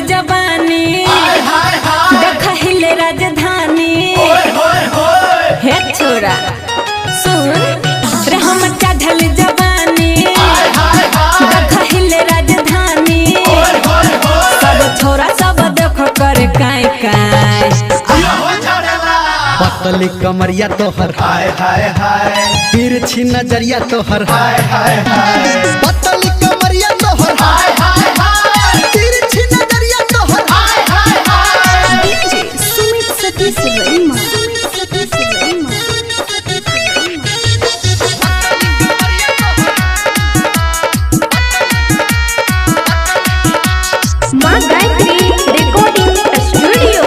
जवानी देखहिले राजधानी हे छोरा सुन रे हम चढ़ल जवानी देखहिले राजधानी सब छोरा सब देख कर काय काय पतली कमरिया तोहर हाय हाय हाय तिरछी नजरिया तोहर हाय हाय हाय पतली कमरिया तोहर हाय हाय हाय तिरछी नजरिया तोहर हाय हाय हाय डीजे सुमित सतीश वर्मा मां गायत्री रिकॉर्डिंग स्टूडियो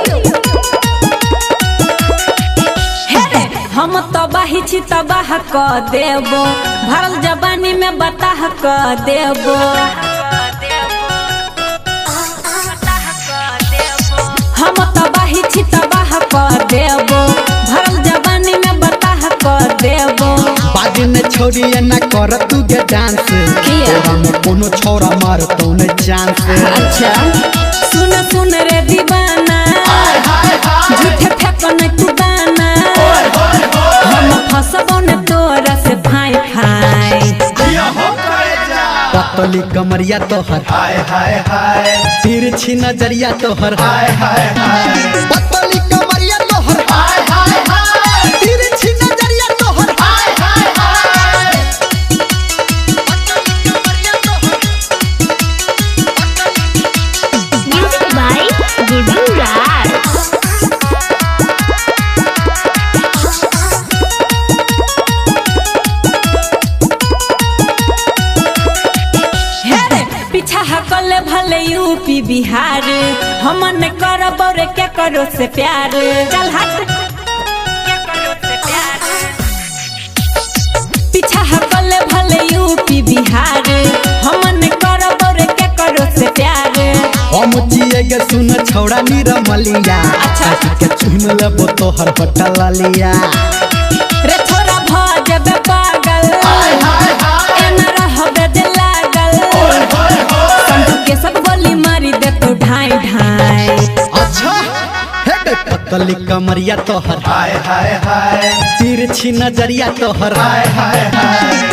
हम तबाही छी तबाह क देबो भरल जवानी में बताह क देबो हम तबाही छी तबाह क देबो भरल जवानी में बताह क देबो बाजी ने छोड़ी ना कर तू के डांस तोरा में कोनो छोरा मार तो ने चांस अच्छा सुन सुन रे दीवाना झूठे फेंको न तू दाना हम फसबो न तोरा से भाई भाई पतली कमरिया तोहर हाय हाय हाय तिरछी नजरिया तोहर हाय हाय हाय पतली कमरिया तोहर हाय हाय हाय तिरछी नजरिया तोहर हाय हाय हाय पतली कमरिया तोहर म्यूजिक बाय गुड्डू राज पीछा हकले भले यूपी बिहार हमन करब रे के करो से प्यार चल हट के करो से प्यार पीछा हकले भले यूपी बिहार हमन करब रे के करो से प्यार हम जिए गे सुन छौड़ा निरमलिया अच्छा के चुन लेबो तोहर होटल लिया रे छोरा भजबे पागल एना रहबे जे लागल संतु के सब गोली मारी दे तो ढाई ढाई अच्छा हे गे पतली कमरिया तोहर हाय हाय हाय तिरछी नजरिया तोहर हाय हाय हाय